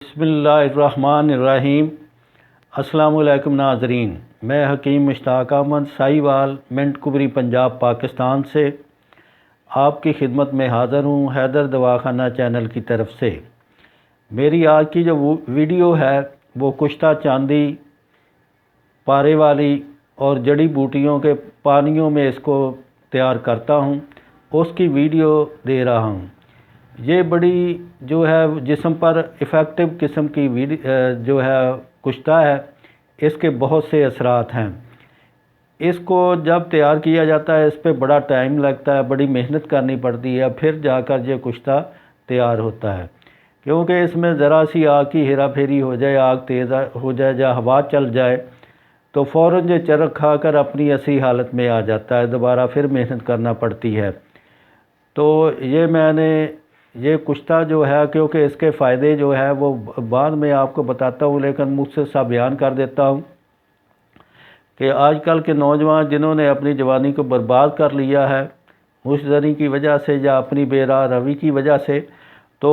بسم اللہ الرحمن الرحیم۔ السلام علیکم ناظرین، میں حکیم مشتاق احمد ساہیوال منٹ کبری پنجاب پاکستان سے آپ کی خدمت میں حاضر ہوں حیدر دواخانہ چینل کی طرف سے۔ میری آج کی جو ویڈیو ہے وہ کشتہ چاندی، پارے والی اور جڑی بوٹیوں کے پانیوں میں اس کو تیار کرتا ہوں، اس کی ویڈیو دے رہا ہوں۔ یہ بڑی جو ہے جسم پر افیکٹو قسم کی جو ہے کشتہ ہے، اس کے بہت سے اثرات ہیں۔ اس کو جب تیار کیا جاتا ہے اس پہ بڑا ٹائم لگتا ہے، بڑی محنت کرنی پڑتی ہے، پھر جا کر یہ کشتہ تیار ہوتا ہے، کیونکہ اس میں ذرا سی آگ کی ہیرا پھیری ہو جائے، آگ تیز ہو جائے یا ہوا چل جائے تو فوراً یہ چرخ کھا کر اپنی اصلی حالت میں آ جاتا ہے، دوبارہ پھر محنت کرنا پڑتی ہے۔ تو میں نے یہ کشتہ جو ہے، کیونکہ اس کے فائدے جو ہے وہ بعد میں آپ کو بتاتا ہوں، لیکن مختصر سا بیان کر دیتا ہوں کہ آج کل کے نوجوان جنہوں نے اپنی جوانی کو برباد کر لیا ہے مشتری کی وجہ سے یا اپنی بے راہ روی کی وجہ سے، تو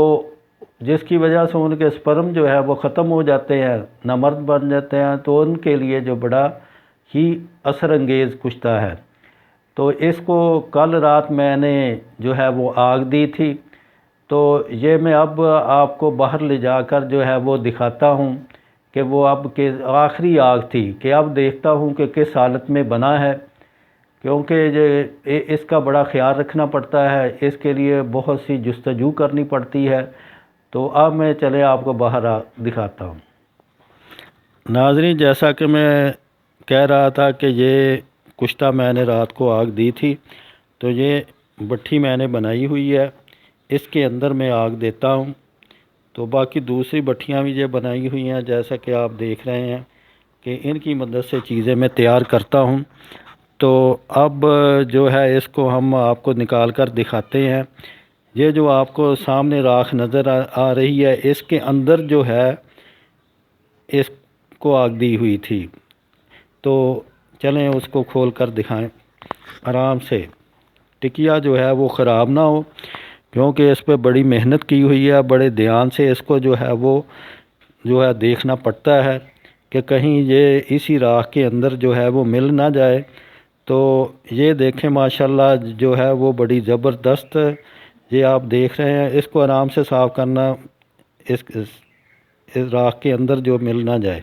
جس کی وجہ سے ان کے سپرم جو ہے وہ ختم ہو جاتے ہیں، نامرد بن جاتے ہیں، تو ان کے لیے جو بڑا ہی اثر انگیز کشتہ ہے۔ تو اس کو کل رات میں نے جو ہے وہ آگ دی تھی، تو یہ میں اب آپ کو باہر لے جا کر جو ہے وہ دکھاتا ہوں کہ وہ اب کہ آخری آگ تھی، کہ اب دیکھتا ہوں کہ کس حالت میں بنا ہے، کیونکہ اس کا بڑا خیال رکھنا پڑتا ہے، اس کے لیے بہت سی جستجو کرنی پڑتی ہے۔ تو اب میں چلے آپ کو باہر دکھاتا ہوں۔ ناظرین، جیسا کہ میں کہہ رہا تھا کہ یہ کشتہ میں نے رات کو آگ دی تھی، تو یہ بٹھی میں نے بنائی ہوئی ہے، اس کے اندر میں آگ دیتا ہوں۔ تو باقی دوسری بٹھیاں بھی یہ بنائی ہوئی ہیں، جیسا کہ آپ دیکھ رہے ہیں کہ ان کی مدد سے چیزیں میں تیار کرتا ہوں۔ تو اب جو ہے اس کو ہم آپ کو نکال کر دکھاتے ہیں۔ یہ جو آپ کو سامنے راکھ نظر آ رہی ہے، اس کے اندر جو ہے اس کو آگ دی ہوئی تھی۔ تو چلیں اس کو کھول کر دکھائیں آرام سے۔ ٹکیا جو ہے وہ خراب نہ ہو، کیونکہ اس پہ بڑی محنت کی ہوئی ہے، بڑے دھیان سے اس کو جو ہے وہ دیکھنا پڑتا ہے کہ کہیں یہ اسی راکھ کے اندر جو ہے وہ مل نہ جائے۔ تو یہ دیکھیں ماشاءاللہ جو ہے وہ بڑی زبردست، یہ آپ دیکھ رہے ہیں، اس کو آرام سے صاف کرنا، اس راکھ کے اندر جو مل نہ جائے۔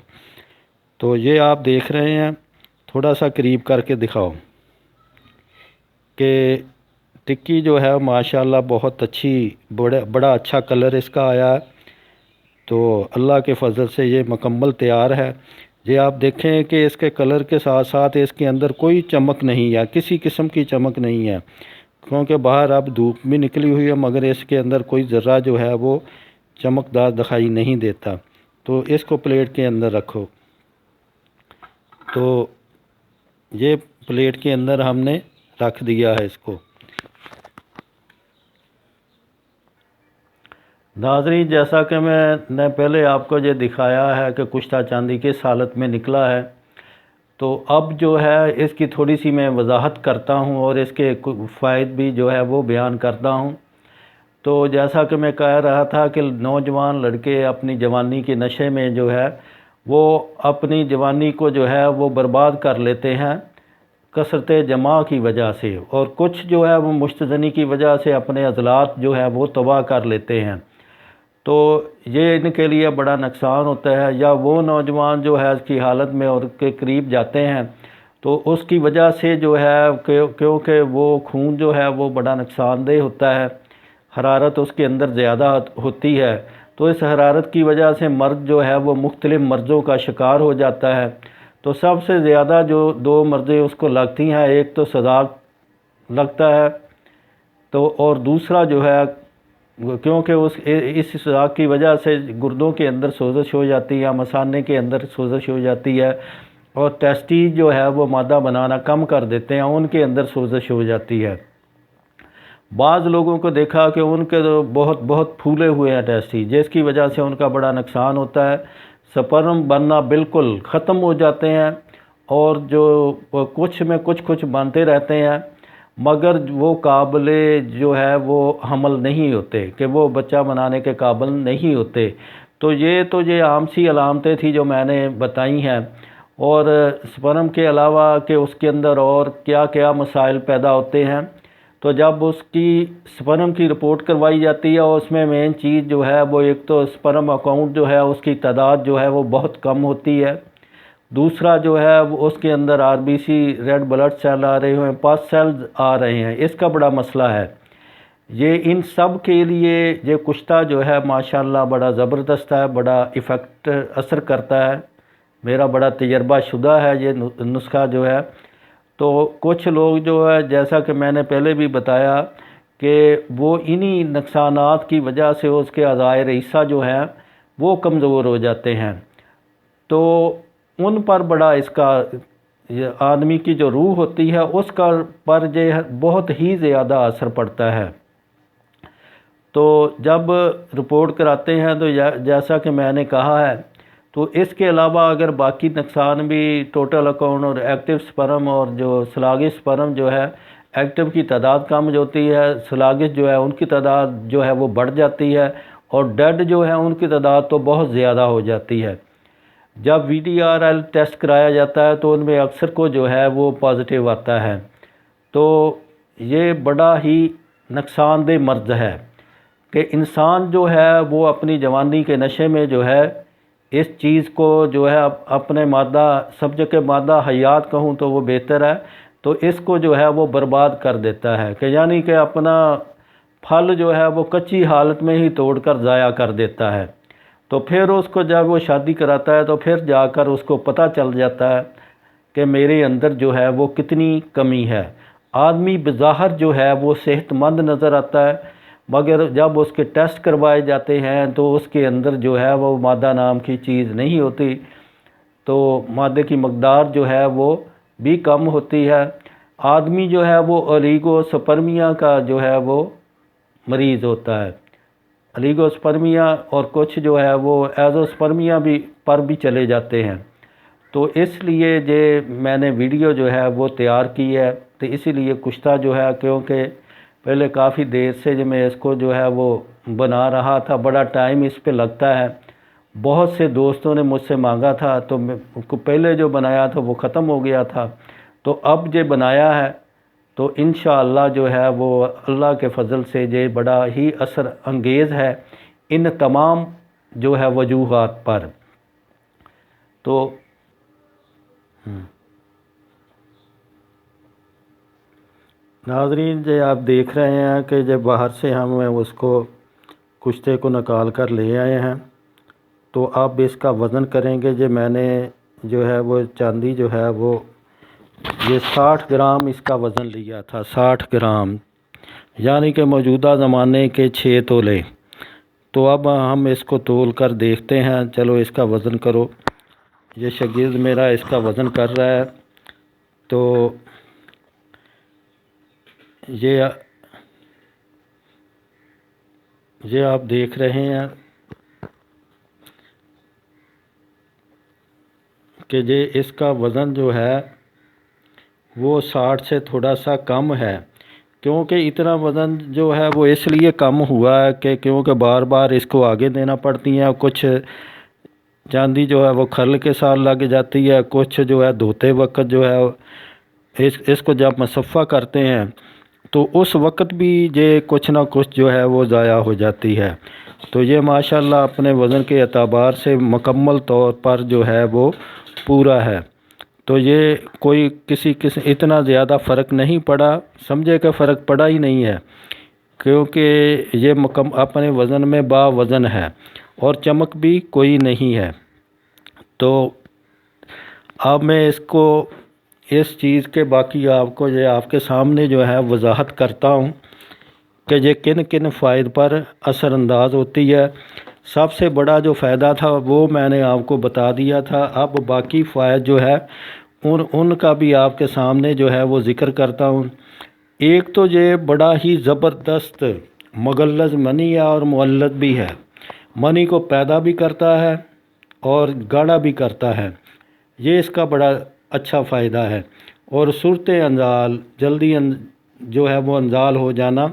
تو یہ آپ دیکھ رہے ہیں، تھوڑا سا قریب کر کے دکھاؤ کہ ٹکی جو ہے ماشاءاللہ بہت اچھی، بڑا اچھا کلر اس کا آیا ہے۔ تو اللہ کے فضل سے یہ مکمل تیار ہے۔ یہ آپ دیکھیں کہ اس کے کلر کے ساتھ ساتھ اس کے اندر کوئی چمک نہیں ہے، کسی قسم کی چمک نہیں ہے، کیونکہ باہر اب دھوپ بھی نکلی ہوئی ہے، مگر اس کے اندر کوئی ذرہ جو ہے وہ چمکدار دکھائی نہیں دیتا۔ تو اس کو پلیٹ کے اندر رکھو۔ تو یہ پلیٹ کے اندر ہم نے رکھ دیا ہے اس کو۔ ناظرین، جیسا کہ میں نے پہلے آپ کو یہ دکھایا ہے کہ کشتہ چاندی کس حالت میں نکلا ہے، تو اب جو ہے اس کی تھوڑی سی میں وضاحت کرتا ہوں اور اس کے فوائد بھی جو ہے وہ بیان کرتا ہوں۔ تو جیسا کہ میں کہہ رہا تھا کہ نوجوان لڑکے اپنی جوانی کے نشے میں جو ہے وہ اپنی جوانی کو جو ہے وہ برباد کر لیتے ہیں کثرت جماع کی وجہ سے، اور کچھ جو ہے وہ مشتزنی کی وجہ سے اپنے عضلات جو ہے وہ تباہ کر لیتے ہیں۔ تو یہ ان کے لیے بڑا نقصان ہوتا ہے، یا وہ نوجوان جو ہے اس کی حالت میں اور کے قریب جاتے ہیں تو اس کی وجہ سے جو ہے کیونکہ وہ خون جو ہے وہ بڑا نقصان دہ ہوتا ہے، حرارت اس کے اندر زیادہ ہوتی ہے، تو اس حرارت کی وجہ سے مرد جو ہے وہ مختلف مرضوں کا شکار ہو جاتا ہے۔ تو سب سے زیادہ جو دو مرضیں اس کو لگتی ہیں، ایک تو سزاگ لگتا ہے، تو اور دوسرا جو ہے کیونکہ اس سزاگ کی وجہ سے گردوں کے اندر سوزش ہو جاتی ہے، مثانے کے اندر سوزش ہو جاتی ہے، اور ٹیسٹیز جو ہے وہ مادہ بنانا کم کر دیتے ہیں، ان کے اندر سوزش ہو جاتی ہے۔ بعض لوگوں کو دیکھا کہ ان کے بہت پھولے ہوئے ہیں ٹیسٹیز، جس کی وجہ سے ان کا بڑا نقصان ہوتا ہے، سپرم بننا بالکل ختم ہو جاتے ہیں، اور جو کچھ بنتے رہتے ہیں، مگر وہ قابل جو ہے وہ حمل نہیں ہوتے، کہ وہ بچہ بنانے کے قابل نہیں ہوتے۔ تو یہ عام سی علامتیں تھیں جو میں نے بتائی ہیں، اور سپرم کے علاوہ کہ اس کے اندر اور کیا کیا مسائل پیدا ہوتے ہیں، تو جب اس کی سپرم کی رپورٹ کروائی جاتی ہے، اور اس میں مین چیز جو ہے وہ ایک تو سپرم اکاؤنٹ جو ہے اس کی تعداد جو ہے وہ بہت کم ہوتی ہے، دوسرا جو ہے وہ اس کے اندر R B C red blood cell آ رہے ہیں، پس سیلز آ رہے ہیں، اس کا بڑا مسئلہ ہے۔ یہ ان سب کے لیے یہ کشتہ جو ہے ماشاءاللہ بڑا زبردست ہے، بڑا ایفیکٹ اثر کرتا ہے، میرا بڑا تجربہ شدہ ہے یہ نسخہ جو ہے۔ تو کچھ لوگ جو ہے جیسا کہ میں نے پہلے بھی بتایا کہ وہ انہی نقصانات کی وجہ سے اس کے اعضائے رئیسہ جو ہیں وہ کمزور ہو جاتے ہیں، تو ان پر بڑا اس کا آدمی کی جو روح ہوتی ہے اس کا پر جو بہت ہی زیادہ اثر پڑتا ہے۔ تو جب رپورٹ کراتے ہیں تو جیسا کہ میں نے کہا ہے، تو اس کے علاوہ اگر باقی نقصان بھی ٹوٹل اکاؤنٹ اور ایکٹیو سپرم اور جو سلاگش سپرم جو ہے ایکٹیو کی تعداد کم ہوتی ہے، سلاگش جو ہے ان کی تعداد جو ہے وہ بڑھ جاتی ہے، اور ڈیڈ جو ہے ان کی تعداد تو بہت زیادہ ہو جاتی ہے۔ جب وی ڈی آر ایل ٹیسٹ کرایا جاتا ہے تو ان میں اکثر کو جو ہے وہ پازیٹیو آتا ہے، تو یہ بڑا ہی نقصان دہ مرض ہے کہ انسان جو ہے وہ اپنی جوانی کے نشے میں جو ہے اس چیز کو جو ہے اپنے مادہ سمجھ کے مادہ حیات کہوں تو وہ بہتر ہے، تو اس کو جو ہے وہ برباد کر دیتا ہے، کہ یعنی کہ اپنا پھل جو ہے وہ کچی حالت میں ہی توڑ کر ضائع کر دیتا ہے۔ تو پھر اس کو جب وہ شادی کراتا ہے تو پھر جا کر اس کو پتہ چل جاتا ہے کہ میرے اندر جو ہے وہ کتنی کمی ہے۔ آدمی بظاہر جو ہے وہ صحت مند نظر آتا ہے، مگر جب اس کے ٹیسٹ کروائے جاتے ہیں تو اس کے اندر جو ہے وہ مادہ نام کی چیز نہیں ہوتی، تو مادے کی مقدار جو ہے وہ بھی کم ہوتی ہے۔ آدمی جو ہے وہ اولیگو سپرمیا کا جو ہے وہ مریض ہوتا ہے، اولیگو سپرمیا، اور کچھ جو ہے وہ ایزو سپرمیا بھی پر بھی چلے جاتے ہیں۔ تو اس لیے میں نے ویڈیو جو ہے وہ تیار کی ہے، تو اسی لیے کشتہ جو ہے کیونکہ پہلے کافی دیر سے جو میں اس کو جو ہے وہ بنا رہا تھا، بڑا ٹائم اس پہ لگتا ہے، بہت سے دوستوں نے مجھ سے مانگا تھا، تو میں کو پہلے جو بنایا تھا وہ ختم ہو گیا تھا، تو اب جو بنایا ہے تو انشاءاللہ جو ہے وہ اللہ کے فضل سے یہ بڑا ہی اثر انگیز ہے ان تمام جو ہے وجوہات پر۔ تو ناظرین جی آپ دیکھ رہے ہیں کہ جب باہر سے ہم اس کو کشتے کو نکال کر لے آئے ہیں، تو آپ اس کا وزن کریں گے۔ جو میں نے جو ہے وہ چاندی جو ہے وہ یہ 60 گرام اس کا وزن لیا تھا، 60 گرام یعنی کہ موجودہ زمانے کے 6 تولے۔ تو اب ہم اس کو تول کر دیکھتے ہیں، چلو اس کا وزن کرو۔ یہ شاگرد میرا اس کا وزن کر رہا ہے، تو یہ آپ دیکھ رہے ہیں کہ اس کا وزن جو ہے وہ 60 سے تھوڑا سا کم ہے، کیونکہ اتنا وزن جو ہے وہ اس لیے کم ہوا ہے کہ کیونکہ بار بار اس کو آگے دینا پڑتی ہیں، کچھ چاندی جو ہے وہ کھرل کے ساتھ لگ جاتی ہے، کچھ جو ہے دھوتے وقت جو ہے اس کو جب مصفہ کرتے ہیں تو اس وقت بھی یہ کچھ نہ کچھ جو ہے وہ ضائع ہو جاتی ہے۔ تو یہ ماشاءاللہ اپنے وزن کے اعتبار سے مکمل طور پر جو ہے وہ پورا ہے، تو یہ کوئی کسی اتنا زیادہ فرق نہیں پڑا، سمجھے کہ فرق پڑا ہی نہیں ہے، کیونکہ یہ اپنے وزن میں با وزن ہے اور چمک بھی کوئی نہیں ہے۔ تو اب میں اس چیز کے باقی آپ کو یہ آپ کے سامنے جو ہے وضاحت کرتا ہوں کہ یہ کن کن فوائد پر اثر انداز ہوتی ہے۔ سب سے بڑا جو فائدہ تھا وہ میں نے آپ کو بتا دیا تھا، اب باقی فوائد جو ہے ان کا بھی آپ کے سامنے جو ہے وہ ذکر کرتا ہوں۔ ایک تو یہ بڑا ہی زبردست مغلظ منی ہے اور مولد بھی ہے، منی کو پیدا بھی کرتا ہے اور گاڑھا بھی کرتا ہے، یہ اس کا بڑا اچھا فائدہ ہے۔ اور صورت انزال جلدی جو ہے وہ انزال ہو جانا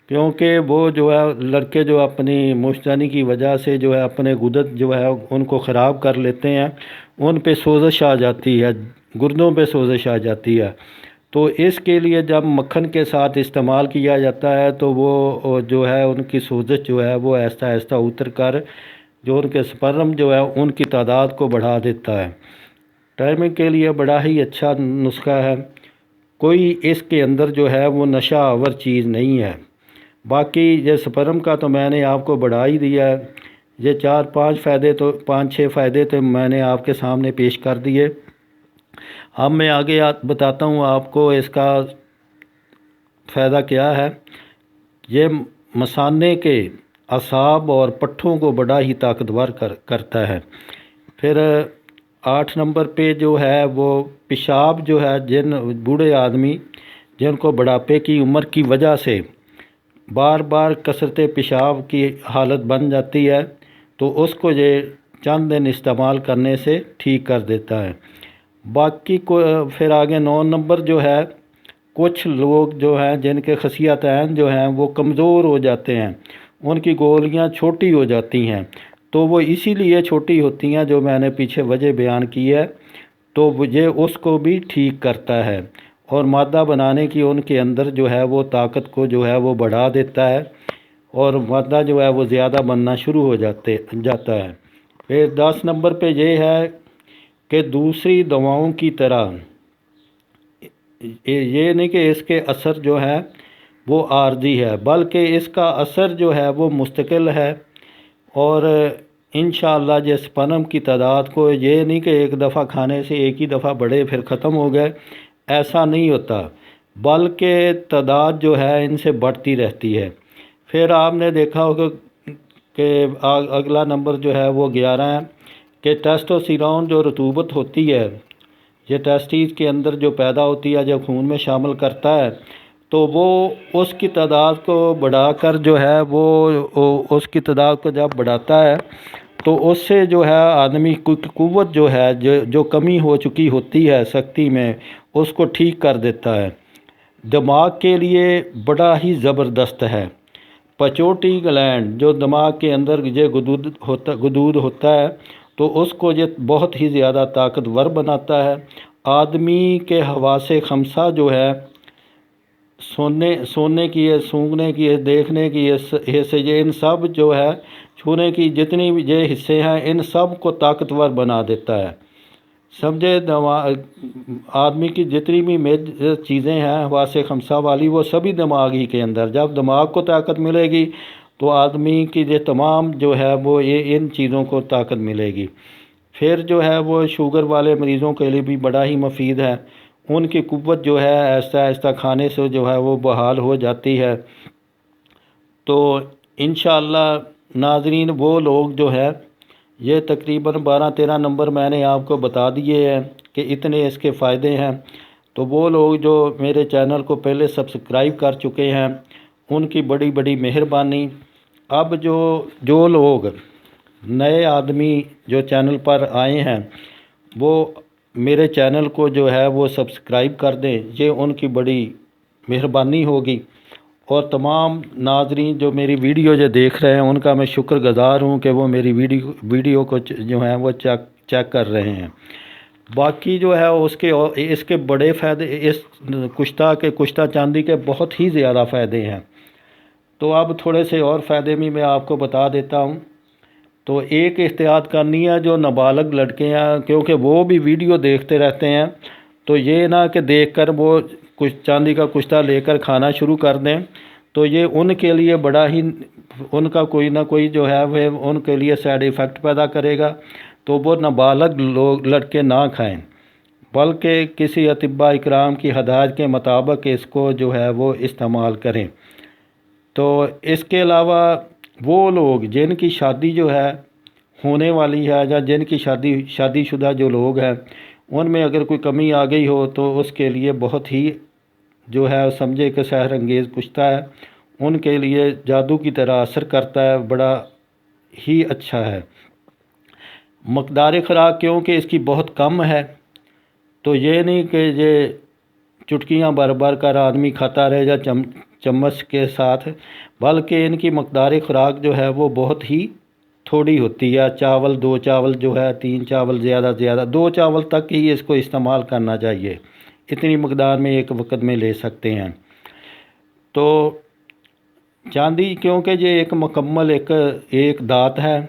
کیونکہ وہ جو ہے لڑکے جو اپنی مشتانی کی وجہ سے جو ہے اپنے غدد جو ہے ان کو خراب کر لیتے ہیں، ان پہ سوزش آ جاتی ہے، گردوں پہ سوزش آ جاتی ہے۔ تو اس کے لیے جب مکھن کے ساتھ استعمال کیا جاتا ہے تو وہ جو ہے ان کی سوزش جو ہے وہ آہستہ آہستہ اتر کر جو ان کے سپرم جو ہے ان کی تعداد کو بڑھا دیتا ہے۔ ٹائمنگ کے لیے بڑا ہی اچھا نسخہ ہے، کوئی اس کے اندر جو ہے وہ نشہ آور چیز نہیں ہے۔ باقی یہ سپرم کا تو میں نے آپ کو بڑھا ہی دیا ہے، یہ 5-6 فائدے تو میں نے آپ کے سامنے پیش کر دیے۔ اب میں آگے بتاتا ہوں آپ کو اس کا فائدہ کیا ہے۔ یہ مثانے کے اعصاب اور پٹھوں کو بڑا ہی طاقتور کرتا ہے۔ پھر 8 نمبر پہ جو ہے وہ پیشاب جو ہے جن بوڑھے آدمی جن کو بڑھاپے کی عمر کی وجہ سے بار بار کثرت پیشاب کی حالت بن جاتی ہے تو اس کو یہ چند دن استعمال کرنے سے ٹھیک کر دیتا ہے۔ باقی کو پھر آگے 9 نمبر جو ہے، کچھ لوگ جو ہیں جن کے خصیتین جو ہیں وہ کمزور ہو جاتے ہیں، ان کی گولیاں چھوٹی ہو جاتی ہیں، تو وہ اسی لیے چھوٹی ہوتی ہیں جو میں نے پیچھے وجہ بیان کی ہے، تو یہ اس کو بھی ٹھیک کرتا ہے اور مادہ بنانے کی ان کے اندر جو ہے وہ طاقت کو جو ہے وہ بڑھا دیتا ہے اور مادہ جو ہے وہ زیادہ بننا شروع ہو جاتا ہے۔ پھر 10 نمبر پہ یہ ہے کہ دوسری دواؤں کی طرح یہ نہیں کہ اس کے اثر جو ہے وہ عارضی ہے، بلکہ اس کا اثر جو ہے وہ مستقل ہے، اور انشاءاللہ جس سپرم کی تعداد کو یہ نہیں کہ ایک دفعہ کھانے سے ایک ہی دفعہ بڑھے پھر ختم ہو گئے، ایسا نہیں ہوتا، بلکہ تعداد جو ہے ان سے بڑھتی رہتی ہے۔ پھر آپ نے دیکھا ہوگا کہ اگلا نمبر جو ہے وہ 11 ہے کہ ٹیسٹوسٹیرون جو رطوبت ہوتی ہے، یہ ٹیسٹیز کے اندر جو پیدا ہوتی ہے جو خون میں شامل کرتا ہے، تو وہ اس کی تعداد کو بڑھا کر جو ہے وہ اس کی تعداد کو جب بڑھاتا ہے تو اس سے جو ہے آدمی کی قوت جو ہے جو کمی ہو چکی ہوتی ہے سختی میں، اس کو ٹھیک کر دیتا ہے۔ دماغ کے لیے بڑا ہی زبردست ہے۔ پچوٹی گلینڈ جو دماغ کے اندر یہ غدود ہوتا ہے تو اس کو یہ بہت ہی زیادہ طاقتور بناتا ہے۔ آدمی کے حواس خمسہ جو ہے سوننے کی ہے، سونگھنے کی ہے، دیکھنے کی حصے، یہ ان سب جو ہے چھونے کی جتنی بھی یہ حصے ہیں ان سب کو طاقتور بنا دیتا ہے۔ سمجھے آدمی کی جتنی بھی چیزیں ہیں حواس خمسہ والی وہ سبھی دماغ ہی کے اندر، جب دماغ کو طاقت ملے گی تو آدمی کی یہ تمام جو ہے وہ ان چیزوں کو طاقت ملے گی۔ پھر جو ہے وہ شوگر والے مریضوں کے لیے بھی بڑا ہی مفید ہے، ان کی قوت جو ہے آہستہ آہستہ کھانے سے جو ہے وہ بحال ہو جاتی ہے۔ تو انشاءاللہ ناظرین وہ لوگ جو ہے یہ تقریباً 12-13 نمبر میں نے آپ کو بتا دیے ہیں کہ اتنے اس کے فائدے ہیں، تو وہ لوگ جو میرے چینل کو پہلے سبسکرائب کر چکے ہیں ان کی بڑی بڑی مہربانی۔ اب جو لوگ نئے آدمی جو چینل پر آئے ہیں وہ میرے چینل کو جو ہے وہ سبسکرائب کر دیں، یہ ان کی بڑی مہربانی ہوگی، اور تمام ناظرین جو میری ویڈیو جو دیکھ رہے ہیں ان کا میں شکر گزار ہوں کہ وہ میری ویڈیو کو جو ہے وہ چیک کر رہے ہیں۔ باقی جو ہے اس کے بڑے فائدے، اس کشتہ چاندی کے بہت ہی زیادہ فائدے ہیں۔ تو اب تھوڑے سے اور فائدے بھی میں آپ کو بتا دیتا ہوں۔ تو ایک احتیاط کرنی ہے جو نابالغ لڑکے ہیں، کیونکہ وہ بھی ویڈیو دیکھتے رہتے ہیں، تو یہ نہ کہ دیکھ کر وہ چاندی کا کشتہ لے کر کھانا شروع کر دیں، تو یہ ان کے لیے بڑا ہی ان کا کوئی نہ کوئی جو ہے وہ ان کے لیے سائیڈ ایفیکٹ پیدا کرے گا، تو وہ نابالغ لڑکے نہ کھائیں، بلکہ کسی اطباء اکرام کی ہدایت کے مطابق اس کو جو ہے وہ استعمال کریں۔ تو اس کے علاوہ وہ لوگ جن کی شادی جو ہے ہونے والی ہے یا جن کی شادی شدہ جو لوگ ہیں ان میں اگر کوئی کمی آ گئی ہو تو اس کے لیے بہت ہی جو ہے سمجھے کہ سحر انگیز کشتہ ہے، ان کے لیے جادو کی طرح اثر کرتا ہے، بڑا ہی اچھا ہے۔ مقدار خوراک کیونکہ اس کی بہت کم ہے، تو یہ نہیں کہ یہ چٹکیاں بھر بھر کر آدمی کھاتا رہے گا چمچ کے ساتھ، بلکہ ان کی مقدار خوراک جو ہے وہ بہت ہی تھوڑی ہوتی ہے۔ چاول 2 چاول جو ہے 3 چاول زیادہ سے زیادہ 2 چاول تک ہی اس کو استعمال کرنا چاہیے، اتنی مقدار میں ایک وقت میں لے سکتے ہیں۔ تو چاندی کیونکہ یہ ایک مکمل ایک دانت ہے،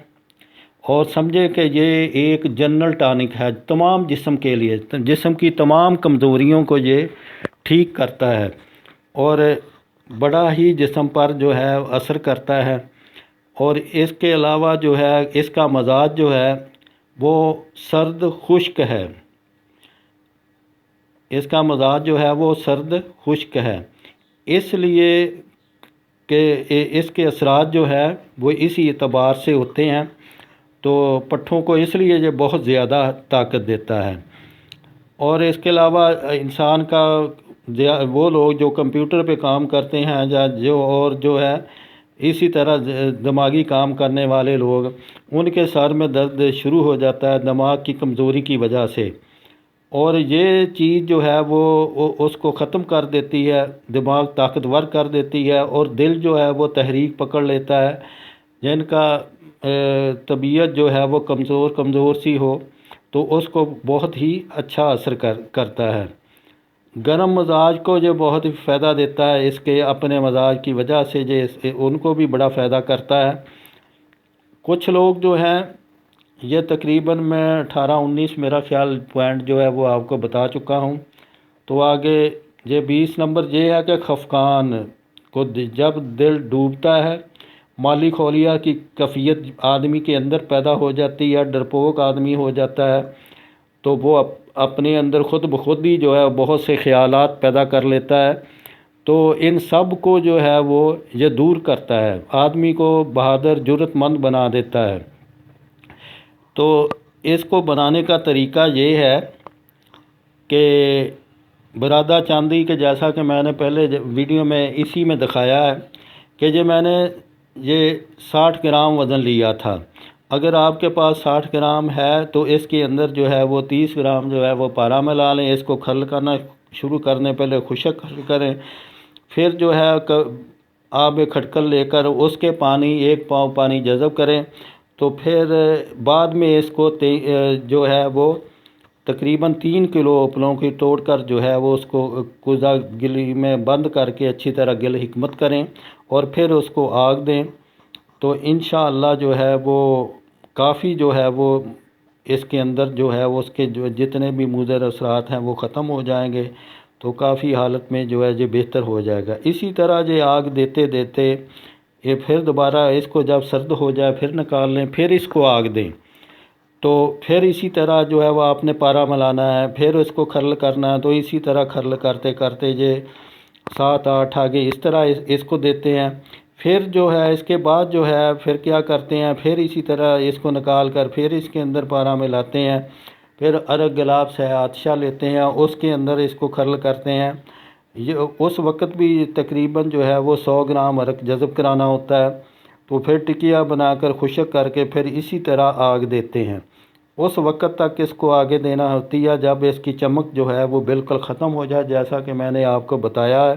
اور سمجھے کہ یہ ایک جنرل ٹانک ہے تمام جسم کے لیے، جسم کی تمام کمزوریوں کو یہ ٹھیک کرتا ہے، اور بڑا ہی جسم پر جو ہے اثر کرتا ہے۔ اور اس کے علاوہ جو ہے اس کا مزاج جو ہے وہ سرد خشک ہے، اس کا مزاج جو ہے وہ سرد خشک ہے، اس لیے کہ اس کے اثرات جو ہے وہ اسی اعتبار سے ہوتے ہیں۔ تو پٹھوں کو اس لیے یہ بہت زیادہ طاقت دیتا ہے۔ اور اس کے علاوہ انسان کا وہ لوگ جو کمپیوٹر پہ کام کرتے ہیں جو ہے اسی طرح دماغی کام کرنے والے لوگ، ان کے سر میں درد شروع ہو جاتا ہے دماغ کی کمزوری کی وجہ سے، اور یہ چیز جو ہے وہ اس کو ختم کر دیتی ہے، دماغ طاقتور کر دیتی ہے، اور دل جو ہے وہ تحریک پکڑ لیتا ہے۔ جن کا طبیعت جو ہے وہ کمزور سی ہو تو اس کو بہت ہی اچھا اثر کرتا ہے۔ گرم مزاج کو جو بہت ہی فائدہ دیتا ہے، اس کے اپنے مزاج کی وجہ سے ان کو بھی بڑا فائدہ کرتا ہے۔ کچھ لوگ جو ہیں یہ تقریباً میں 18-19 میرا خیال پوائنٹ جو ہے وہ آپ کو بتا چکا ہوں۔ تو آگے یہ 20 نمبر یہ ہے کہ خفقان کو جب دل ڈوبتا ہے، مالی خولیہ کی کیفیت آدمی کے اندر پیدا ہو جاتی ہے، ڈرپوک آدمی ہو جاتا ہے، تو وہ اپنے اندر خود بخود ہی جو ہے بہت سے خیالات پیدا کر لیتا ہے۔ تو ان سب کو جو ہے وہ یہ دور کرتا ہے، آدمی کو بہادر جرأت مند بنا دیتا ہے۔ تو اس کو بنانے کا طریقہ یہ ہے کہ برادہ چاندی کے جیسا کہ میں نے پہلے ویڈیو میں اسی میں دکھایا ہے کہ میں نے 60 گرام وزن لیا تھا۔ اگر آپ کے پاس 60 گرام ہے تو اس کے اندر جو ہے وہ 30 گرام جو ہے وہ پارا ملا لیں، اس کو کھل کرنا شروع کرنے پہلے خشک کریں، پھر جو ہے آب کھٹکل لے کر اس کے پانی 1 پاؤ پانی جذب کریں، تو پھر بعد میں اس کو جو ہے وہ تقریباً 3 کلو اپلوں کی توڑ کر جو ہے وہ اس کو کوزہ گلی میں بند کر کے اچھی طرح گل حکمت کریں، اور پھر اس کو آگ دیں، تو انشاءاللہ جو ہے وہ کافی جو ہے وہ اس کے اندر جو ہے وہ اس کے جتنے بھی مضر اثرات ہیں وہ ختم ہو جائیں گے، تو کافی حالت میں جو ہے یہ بہتر ہو جائے گا۔ اسی طرح یہ آگ دیتے دیتے یہ پھر دوبارہ اس کو جب سرد ہو جائے پھر نکال لیں، پھر اس کو آگ دیں، تو پھر اسی طرح جو ہے وہ آپ نے پارا ملانا ہے، پھر اس کو کھرل کرنا ہے، تو اسی طرح کھرل کرتے کرتے یہ 7-8 آگے اس طرح اس کو دیتے ہیں۔ پھر جو ہے اس کے بعد جو ہے پھر کیا کرتے ہیں، پھر اسی طرح اس کو نکال کر پھر اس کے اندر پارا ملاتے ہیں، پھر ارگ گلاب سے آتشہ لیتے ہیں، اس کے اندر اس کو کھرل کرتے ہیں۔ اس وقت بھی تقریباً جو ہے وہ 100 گرام عرق جذب کرانا ہوتا ہے، تو پھر ٹکیا بنا کر خشک کر کے پھر اسی طرح آگ دیتے ہیں۔ اس وقت تک اس کو آگے دینا ہوتی ہے جب اس کی چمک جو ہے وہ بالکل ختم ہو جائے، جیسا کہ میں نے آپ کو بتایا ہے،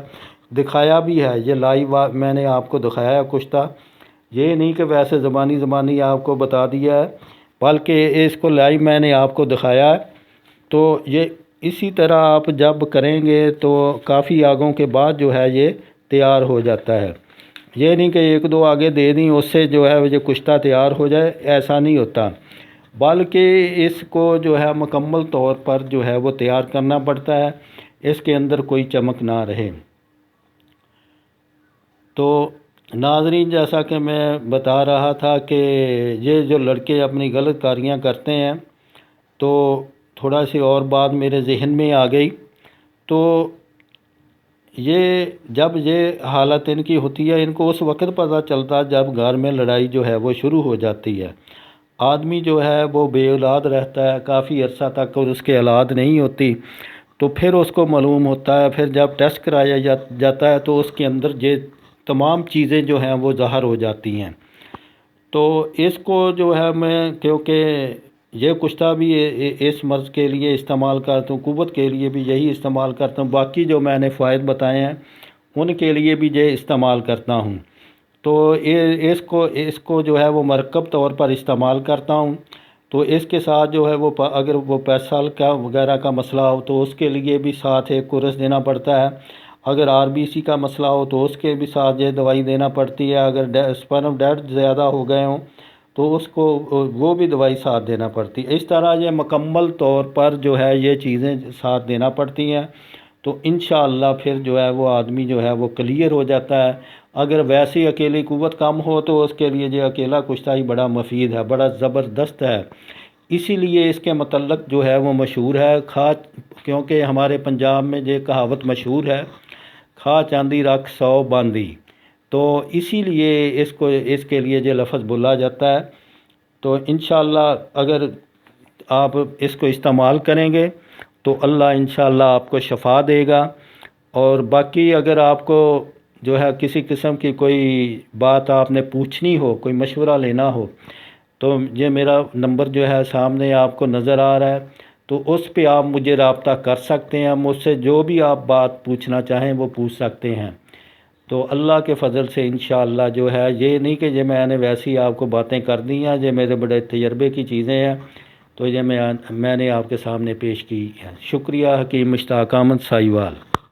دکھایا بھی ہے، یہ لائیو میں نے آپ کو دکھایا ہے کچھ تھا، یہ نہیں کہ ویسے زبانی آپ کو بتا دیا ہے، بلکہ اس کو لائیو میں نے آپ کو دکھایا ہے۔ تو یہ اسی طرح آپ جب کریں گے تو کافی آگوں کے بعد جو ہے یہ تیار ہو جاتا ہے۔ یہ نہیں کہ 1-2 آگے دے دیں اس سے جو ہے یہ کشتہ تیار ہو جائے، ایسا نہیں ہوتا، بلکہ اس کو جو ہے مکمل طور پر جو ہے وہ تیار کرنا پڑتا ہے، اس کے اندر کوئی چمک نہ رہے۔ تو ناظرین، جیسا کہ میں بتا رہا تھا کہ یہ جو لڑکے اپنی غلط کاریاں کرتے ہیں، تو تھوڑا سی اور بات میرے ذہن میں آ گئی، تو جب یہ حالت ان کی ہوتی ہے، ان کو اس وقت پتہ چلتا جب گھر میں لڑائی جو ہے وہ شروع ہو جاتی ہے۔ آدمی جو ہے وہ بے اولاد رہتا ہے کافی عرصہ تک اور اس کے اولاد نہیں ہوتی، تو پھر اس کو معلوم ہوتا ہے، پھر جب ٹیسٹ کرایا جاتا ہے تو اس کے اندر یہ تمام چیزیں جو ہیں وہ ظاہر ہو جاتی ہیں۔ تو اس کو جو ہے میں کیونکہ یہ کشتہ بھی اس مرض کے لیے استعمال کرتا ہوں، قوت کے لیے بھی یہی استعمال کرتا ہوں، باقی جو میں نے فوائد بتائے ہیں ان کے لیے بھی یہ استعمال کرتا ہوں۔ تو اس کو جو ہے وہ مرکب طور پر استعمال کرتا ہوں۔ تو اس کے ساتھ جو ہے وہ اگر وہ پیسال کا وغیرہ کا مسئلہ ہو تو اس کے لیے بھی ساتھ ایک کورس دینا پڑتا ہے۔ اگر RBC کا مسئلہ ہو تو اس کے بھی ساتھ یہ دوائی دینا پڑتی ہے۔ اگر سپرم ڈیڈ زیادہ ہو گئے ہوں تو اس کو وہ بھی دوائی ساتھ دینا پڑتی ہے۔ اس طرح یہ مکمل طور پر جو ہے یہ چیزیں ساتھ دینا پڑتی ہیں، تو انشاءاللہ پھر جو ہے وہ آدمی جو ہے وہ کلیئر ہو جاتا ہے۔ اگر ویسی اکیلی قوت کم ہو تو اس کے لیے یہ اکیلا کشتہ ہی بڑا مفید ہے، بڑا زبردست ہے۔ اسی لیے اس کے متعلق جو ہے وہ مشہور ہے، کیونکہ ہمارے پنجاب میں یہ کہاوت مشہور ہے، کھا چاندی رکھ 100 باندھی، تو اسی لیے اس کے لیے یہ لفظ بولا جاتا ہے۔ تو انشاءاللہ اگر آپ اس کو استعمال کریں گے تو اللہ انشاءاللہ آپ کو شفا دے گا۔ اور باقی اگر آپ کو جو ہے کسی قسم کی کوئی بات آپ نے پوچھنی ہو، کوئی مشورہ لینا ہو، تو یہ میرا نمبر جو ہے سامنے آپ کو نظر آ رہا ہے، تو اس پہ آپ مجھے رابطہ کر سکتے ہیں، مجھ سے جو بھی آپ بات پوچھنا چاہیں وہ پوچھ سکتے ہیں۔ تو اللہ کے فضل سے انشاءاللہ جو ہے یہ نہیں کہ یہ میں نے ویسی آپ کو باتیں کر دی ہیں، یہ میرے بڑے تجربے کی چیزیں ہیں، تو یہ میں نے آپ کے سامنے پیش کی ہے۔ شکریہ، حکیم مشتاق احمد سائیوال۔